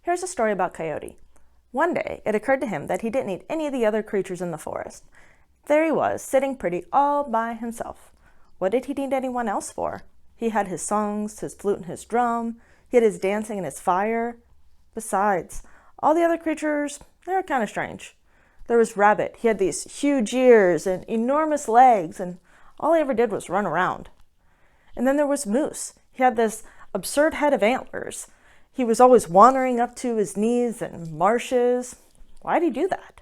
Here's a story about Coyote. One day, it occurred to him that he didn't need any of the other creatures in the forest. There he was, sitting pretty all by himself. What did he need anyone else for? He had his songs, his flute and his drum. He had his dancing and his fire. Besides, all the other creatures, they were kind of strange. There was Rabbit. He had these huge ears and enormous legs, and all he ever did was run around. And then there was Moose. He had this absurd head of antlers. He was always wandering up to his knees in marshes. Why'd he do that?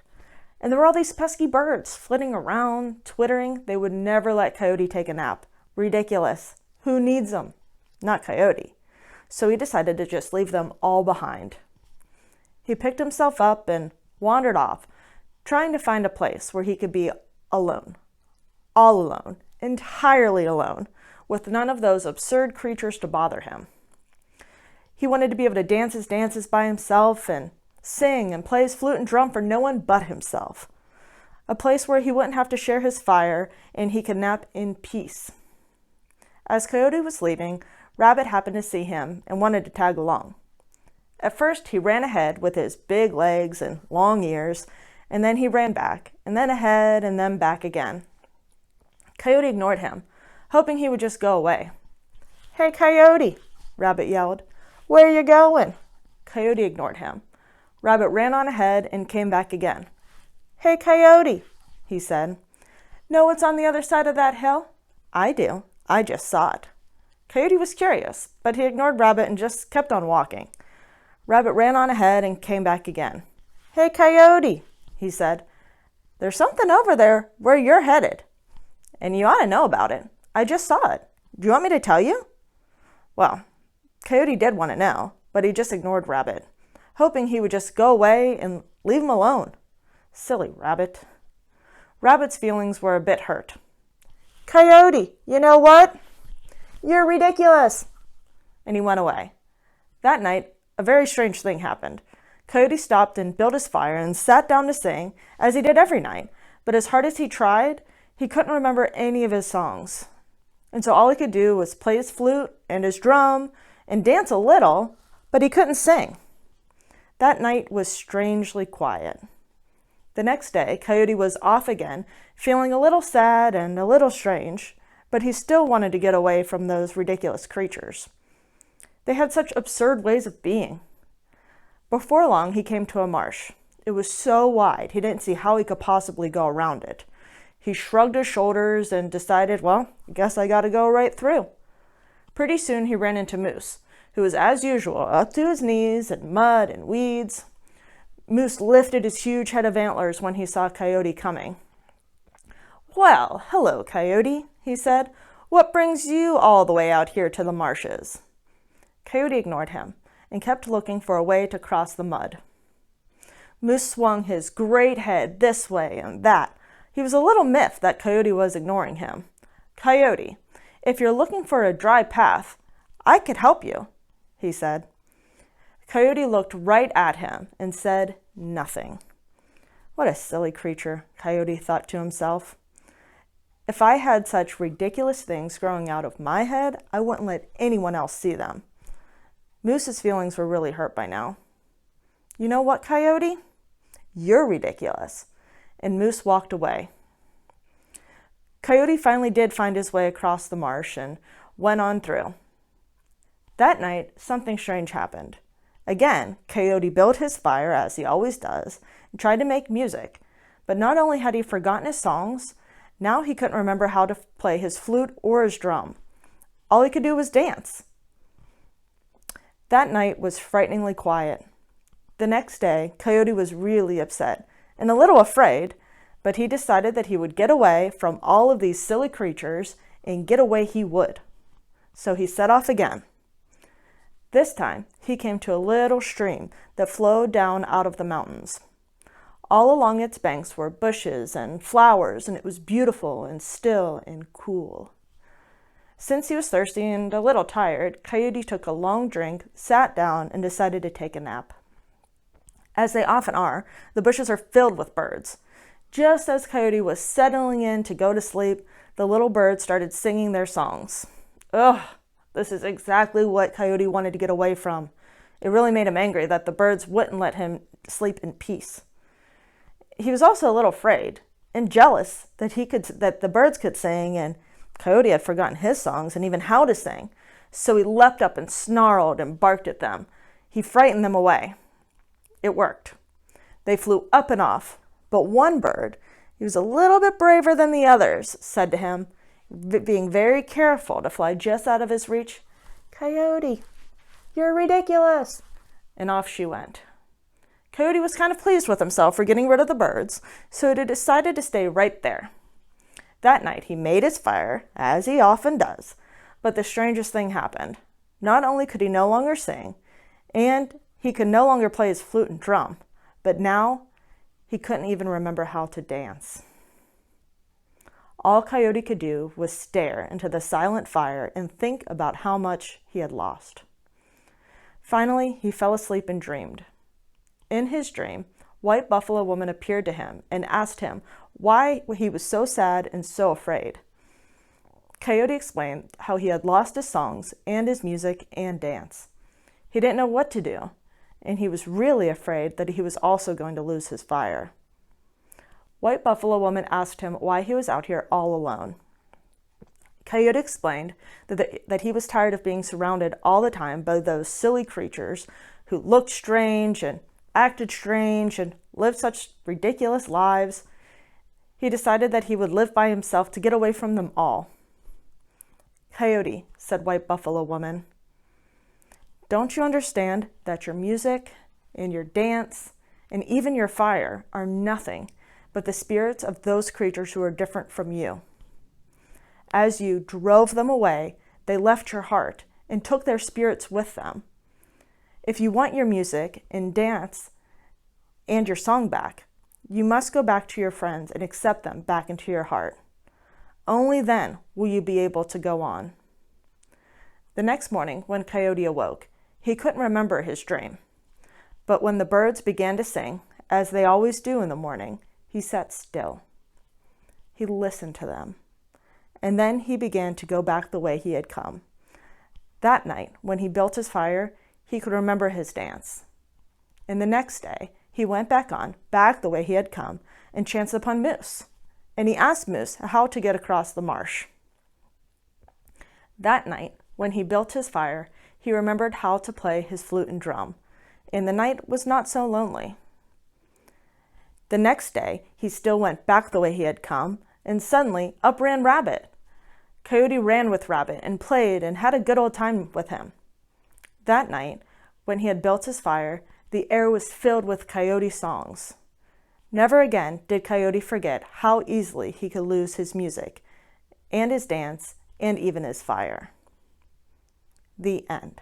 And there were all these pesky birds flitting around, twittering. They would never let Coyote take a nap. Ridiculous. Who needs them? Not Coyote. So he decided to just leave them all behind. He picked himself up and wandered off, trying to find a place where he could be alone. All alone. Entirely alone. With none of those absurd creatures to bother him. He wanted to be able to dance his dances by himself and sing and play his flute and drum for no one but himself. A place where he wouldn't have to share his fire and he could nap in peace. As Coyote was leaving, Rabbit happened to see him and wanted to tag along. At first, he ran ahead with his big legs and long ears, and then he ran back, and then ahead, and then back again. Coyote ignored him, hoping he would just go away. "Hey, Coyote," Rabbit yelled. "Where are you going?" Coyote ignored him. Rabbit ran on ahead and came back again. "Hey, Coyote," he said. "Know what's on the other side of that hill?" "I do. I just saw it." Coyote was curious, but he ignored Rabbit and just kept on walking. Rabbit ran on ahead and came back again. "Hey, Coyote," he said. "There's something over there where you're headed, and you ought to know about it. I just saw it. Do you want me to tell you?" Well, Coyote did want to know, but he just ignored Rabbit, hoping he would just go away and leave him alone. Silly Rabbit. Rabbit's feelings were a bit hurt. "Coyote, you know what? You're ridiculous." And he went away. That night, a very strange thing happened. Coyote stopped and built his fire and sat down to sing, as he did every night. But as hard as he tried, he couldn't remember any of his songs. And so all he could do was play his flute and his drum and dance a little, but he couldn't sing. That night was strangely quiet. The next day, Coyote was off again, feeling a little sad and a little strange, but he still wanted to get away from those ridiculous creatures. They had such absurd ways of being. Before long, he came to a marsh. It was so wide, he didn't see how he could possibly go around it. He shrugged his shoulders and decided, well, I guess I gotta go right through. Pretty soon he ran into Moose, who was as usual up to his knees in mud and weeds. Moose lifted his huge head of antlers when he saw Coyote coming. "Well, hello, Coyote," he said. "What brings you all the way out here to the marshes?" Coyote ignored him and kept looking for a way to cross the mud. Moose swung his great head this way and that. He was a little miffed that Coyote was ignoring him. "Coyote, if you're looking for a dry path, I could help you," he said. Coyote looked right at him and said nothing. What a silly creature, Coyote thought to himself. If I had such ridiculous things growing out of my head, I wouldn't let anyone else see them. Moose's feelings were really hurt by now. "You know what, Coyote? You're ridiculous." And Moose walked away. Coyote finally did find his way across the marsh and went on through. That night, something strange happened. Again, Coyote built his fire, as he always does, and tried to make music. But not only had he forgotten his songs, now he couldn't remember how to play his flute or his drum. All he could do was dance. That night was frighteningly quiet. The next day, Coyote was really upset and a little afraid, but he decided that he would get away from all of these silly creatures, and get away he would. So he set off again. This time, he came to a little stream that flowed down out of the mountains. All along its banks were bushes and flowers, and it was beautiful and still and cool. Since he was thirsty and a little tired, Coyote took a long drink, sat down, and decided to take a nap. As they often are, the bushes are filled with birds. Just as Coyote was settling in to go to sleep, the little birds started singing their songs. Ugh, this is exactly what Coyote wanted to get away from. It really made him angry that the birds wouldn't let him sleep in peace. He was also a little afraid and jealous that the birds could sing, and Coyote had forgotten his songs and even how to sing. So he leapt up and snarled and barked at them. He frightened them away. It worked. They flew up and off, but one bird, he was a little bit braver than the others, said to him, being very careful to fly just out of his reach, "Coyote, you're ridiculous." And off she went. Coyote was kind of pleased with himself for getting rid of the birds, so he decided to stay right there. That night he made his fire, as he often does, but the strangest thing happened. Not only could he no longer sing, and he could no longer play his flute and drum, but now he couldn't even remember how to dance. All Coyote could do was stare into the silent fire and think about how much he had lost. Finally, he fell asleep and dreamed. In his dream, White Buffalo Woman appeared to him and asked him why he was so sad and so afraid. Coyote explained how he had lost his songs and his music and dance. He didn't know what to do, and he was really afraid that he was also going to lose his fire. White Buffalo Woman asked him why he was out here all alone. Coyote explained that he was tired of being surrounded all the time by those silly creatures who looked strange and acted strange and lived such ridiculous lives. He decided that he would live by himself to get away from them all. "Coyote," said White Buffalo Woman, "don't you understand that your music and your dance and even your fire are nothing but the spirits of those creatures who are different from you? As you drove them away, they left your heart and took their spirits with them. If you want your music and dance and your song back, you must go back to your friends and accept them back into your heart. Only then will you be able to go on." The next morning, when Coyote awoke, he couldn't remember his dream. But when the birds began to sing, as they always do in the morning, he sat still. He listened to them, and then he began to go back the way he had come. That night, when he built his fire, he could remember his dance. And the next day, he went back the way he had come, and chanced upon Moose. And he asked Moose how to get across the marsh. That night, when he built his fire, he remembered how to play his flute and drum, and the night was not so lonely. The next day, he still went back the way he had come, and suddenly up ran Rabbit. Coyote ran with Rabbit and played and had a good old time with him. That night, when he had built his fire, the air was filled with Coyote songs. Never again did Coyote forget how easily he could lose his music, and his dance, and even his fire. The end.